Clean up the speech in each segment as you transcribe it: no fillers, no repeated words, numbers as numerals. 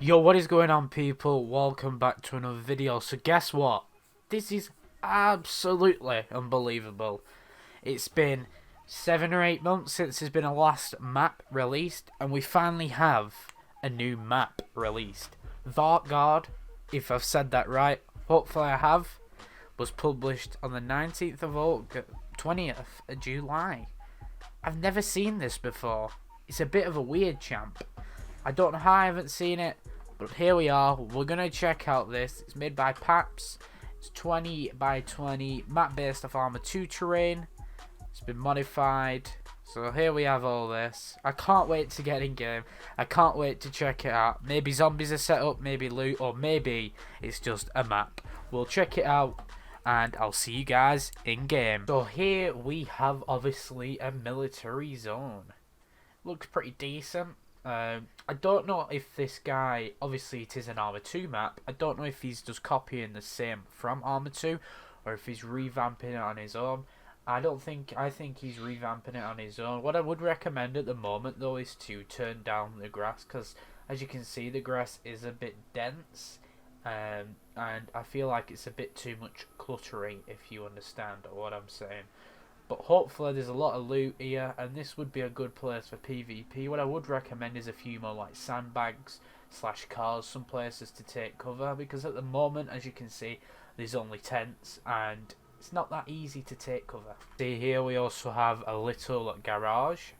Yo, what is going on, people? Welcome back to another video. So guess what? This is absolutely unbelievable. It's been 7 or 8 months since there's been a last map released, and we finally have a new map released. Varkgard, if I've said that right, hopefully I have, was published on the 19th of August, 20th of July. I've never seen this before. It's a bit of a weird champ. I don't know how I haven't seen it, but here we are. We're going to check out this. It's made by Paps. It's 20 by 20, map based off Arma 2 terrain. It's been modified. So here we have all this. I can't wait to get in game. I can't wait to check it out. Maybe zombies are set up, maybe loot, or maybe it's just a map. We'll check it out, and I'll see you guys in game. So here we have obviously a military zone. Looks pretty decent. I don't know if this guy, obviously it is an Arma 2 map, I don't know if he's just copying the same from Arma 2 or if he's revamping it on his own. I think he's revamping it on his own. What I would recommend at the moment though is to turn down the grass, because as you can see the grass is a bit dense, and I feel like it's a bit too much cluttery, if you understand what I'm saying. But hopefully there's a lot of loot here, and this would be a good place for PvP. What I would recommend is a few more like sandbags / cars, some places to take cover, because at the moment, as you can see, there's only tents and it's not that easy to take cover. See here we also have a little garage,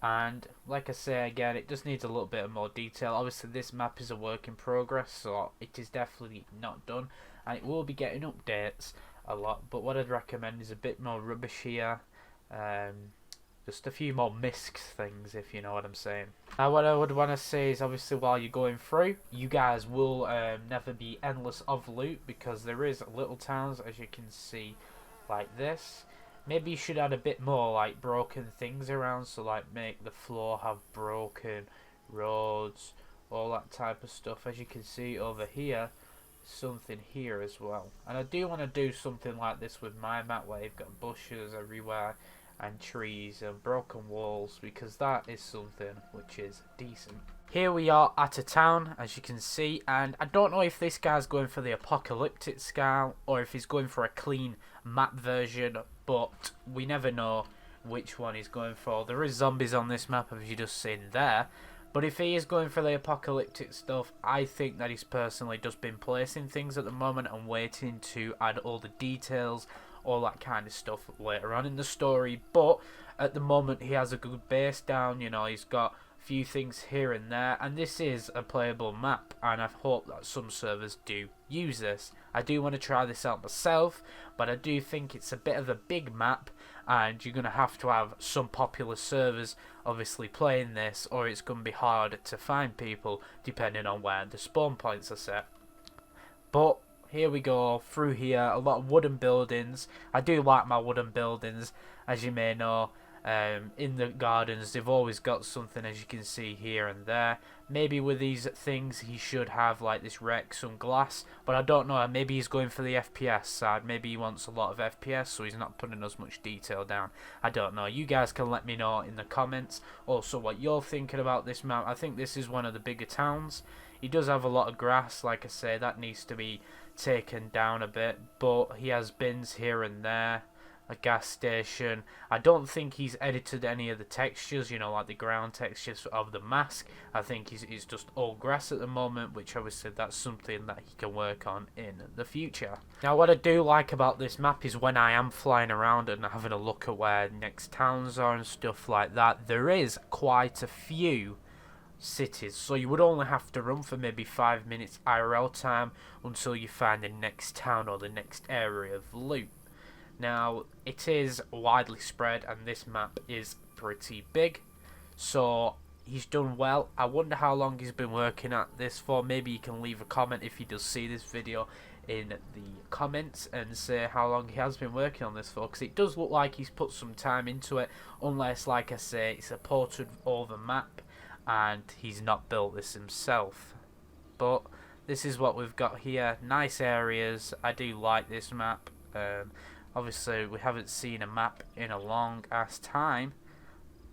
and like I say again, it just needs a little bit of more detail. Obviously this map is a work in progress, so it is definitely not done, and it will be getting updates a lot, but what I'd recommend is a bit more rubbish here, just a few more misc things, if you know what I'm saying. Now what I would want to say is, obviously while you're going through, you guys will never be endless of loot, because there is little towns, as you can see, like this. Maybe you should add a bit more like broken things around, so like make the floor have broken roads, all that type of stuff. As you can see over here, something here as well, and I do want to do something like this with my map, where you've got bushes everywhere and trees and broken walls, because that is something which is decent. Here we are at a town, as you can see, and I don't know if this guy's going for the apocalyptic style or if he's going for a clean map version, but we never know which one he's going for. There is zombies on this map, as you just seen there. But if he is going for the apocalyptic stuff, I think that he's personally just been placing things at the moment and waiting to add all the details, all that kind of stuff later on in the story. But at the moment he has a good base down, you know, he's got a few things here and there, and this is a playable map, and I hope that some servers do use this. I do want to try this out myself, but I do think it's a bit of a big map, and you're going to have some popular servers obviously playing this, or it's going to be hard to find people depending on where the spawn points are set. But here we go through here, a lot of wooden buildings. I do like my wooden buildings, as you may know. In the gardens they've always got something, as you can see here and there. Maybe with these things he should have like this wreck, some glass, but I don't know, maybe he's going for the FPS side. Maybe he wants a lot of FPS, so he's not putting as much detail down. I don't know, you guys can let me know in the comments also what you're thinking about this map. I think this is one of the bigger towns. He does have a lot of grass, like I say, that needs to be taken down a bit, but he has bins here and there, a gas station. I don't think he's edited any of the textures, you know, like the ground textures of the mask. I think it's just all grass at the moment, which obviously that's something that he can work on in the future. Now what I do like about this map is when I am flying around and having a look at where next towns are and stuff like that, there is quite a few cities, so you would only have to run for maybe 5 minutes IRL time until you find the next town or the next area of loot. Now it is widely spread, and this map is pretty big, so he's done well. I wonder how long he's been working at this for. Maybe you can leave a comment if he does see this video in the comments and say how long he has been working on this for, because it does look like he's put some time into it, unless, like I say, it's a ported over map and he's not built this himself. But this is what we've got here. Nice areas. I do like this map. Obviously we haven't seen a map in a long ass time,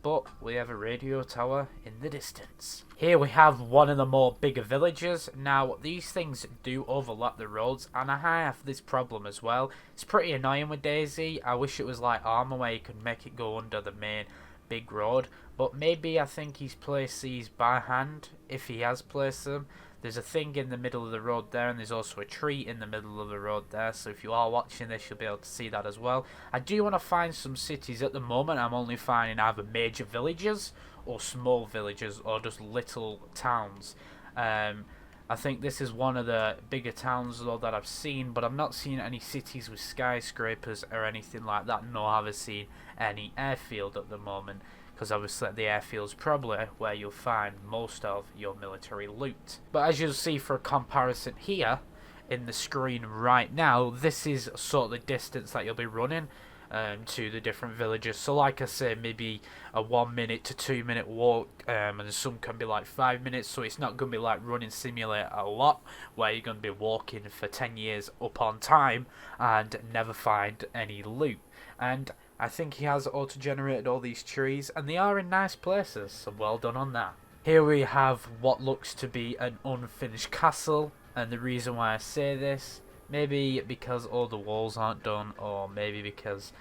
but we have a radio tower in the distance. Here we have one of the more bigger villages. Now, these things do overlap the roads, and I have this problem as well. It's pretty annoying with Dayz. I wish it was like Arma, where you could make it go under the main big road, but maybe I think he's placed these by hand, if he has placed them. There's a thing in the middle of the road there, and there's also a tree in the middle of the road there, so if you are watching this, you'll be able to see that as well. I do want to find some cities. At the moment, I'm only finding either major villages, or small villages, or just little towns. I think this is one of the bigger towns though that I've seen, but I've not seen any cities with skyscrapers or anything like that, nor have I seen any airfield at the moment, because obviously the airfield's probably where you'll find most of your military loot. But as you'll see for a comparison here in the screen right now, this is sort of the distance that you'll be running to the different villages. So like I say, maybe a 1 minute to 2 minute walk, and some can be like 5 minutes, so it's not going to be like running simulator a lot, where you're going to be walking for 10 years up on time and never find any loot. And I think he has auto-generated all these trees, and they are in nice places, so well done on that. Here we have what looks to be an unfinished castle, and the reason why I say this, maybe because all the walls aren't done, or maybe because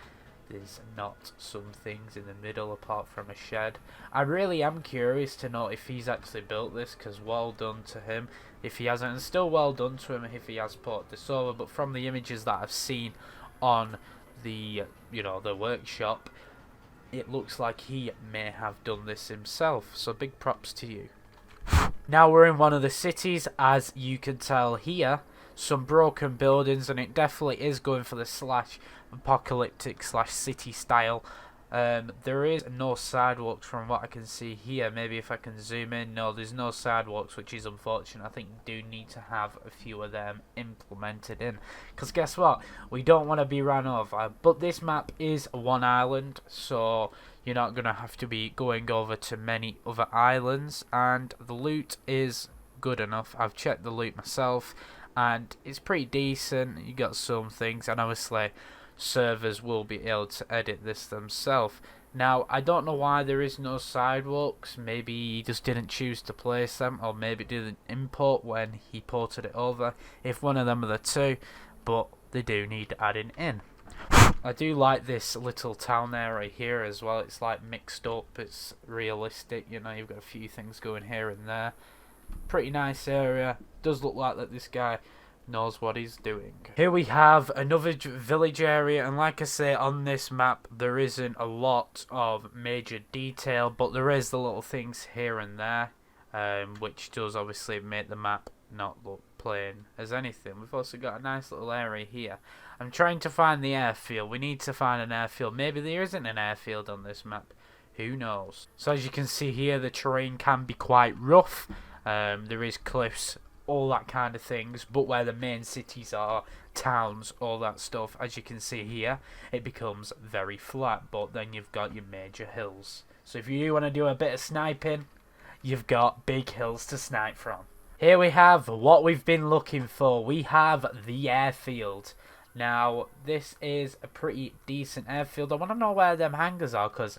there's not some things in the middle apart from a shed. I really am curious to know if he's actually built this, because well done to him if he hasn't, and still well done to him if he has put this over. But from the images that I've seen on the the workshop, it looks like he may have done this himself, so big props to you. Now we're in one of the cities, as you can tell here, some broken buildings, and it definitely is going for the slash apocalyptic slash city style. There is no sidewalks from what I can see here. Maybe if I can zoom in. No, there's no sidewalks, which is unfortunate. I think you do need to have a few of them implemented in, because guess what, we don't want to be ran over. But this map is one island, so you're not going to have to be going over to many other islands, and the loot is good enough. I've checked the loot myself, and it's pretty decent. You got some things, and obviously servers will be able to edit this themselves. Now, I don't know why there is no sidewalks. Maybe he just didn't choose to place them, or maybe it didn't import when he ported it over. If one of them are the two, but they do need adding in. I do like this little town area here as well. It's like mixed up, it's realistic, you know, you've got a few things going here and there. Pretty nice area. Does look like that this guy knows what he's doing. Here we have another village area, and like I say, on this map there isn't a lot of major detail, but there is the little things here and there, which does obviously make the map not look plain as anything. We've also got a nice little area here. I'm trying to find the airfield. We need to find an airfield. Maybe there isn't an airfield on this map. Who knows? So as you can see here, the terrain can be quite rough. There is cliffs, all that kind of things, but where the main cities are, towns, all that stuff, as you can see here, it becomes very flat, but then you've got your major hills. So if you want to do a bit of sniping, you've got big hills to snipe from. Here we have what we've been looking for. We have the airfield. Now, this is a pretty decent airfield. I want to know where them hangars are, because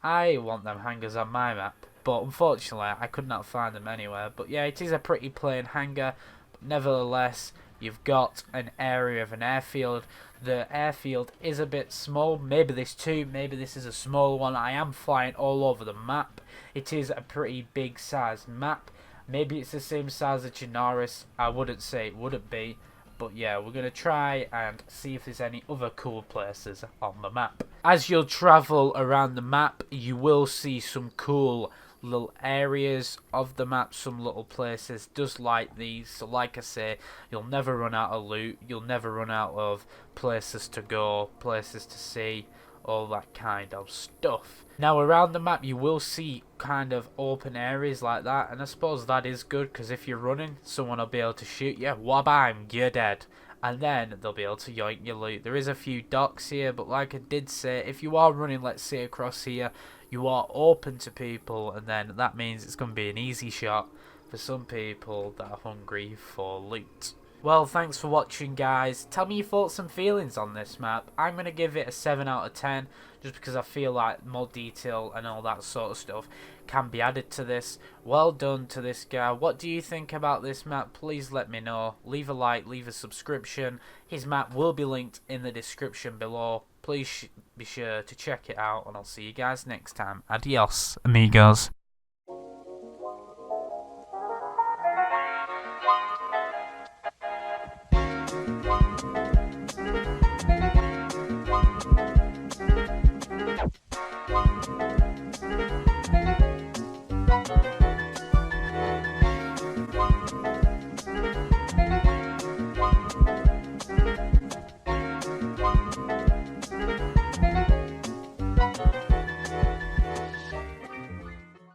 I want them hangars on my map. But unfortunately, I could not find them anywhere. But yeah, it is a pretty plain hangar. But nevertheless, you've got an area of an airfield. The airfield is a bit small. Maybe this too. Maybe this is a small one. I am flying all over the map. It is a pretty big size map. Maybe it's the same size as Chernarus. I wouldn't say it wouldn't be. But yeah, we're going to try and see if there's any other cool places on the map. As you'll travel around the map, you will see some cool little areas of the map, some little places just like these. So like I say, you'll never run out of loot, you'll never run out of places to go, places to see, all that kind of stuff. Now around the map you will see kind of open areas like that, and I suppose that is good, because if you're running, someone will be able to shoot you, wabam, you're dead. And then they'll be able to yoink your loot. There is a few docks here, but like I did say, if you are running, let's say across here, you are open to people, and then that means it's going to be an easy shot for some people that are hungry for loot. Well, thanks for watching, guys. Tell me your thoughts and feelings on this map. I'm going to give it a 7 out of 10, just because I feel like more detail and all that sort of stuff can be added to this. Well done to this guy. What do you think about this map? Please let me know. Leave a like, leave a subscription. His map will be linked in the description below. Please be sure to check it out, and I'll see you guys next time. Adios, amigos.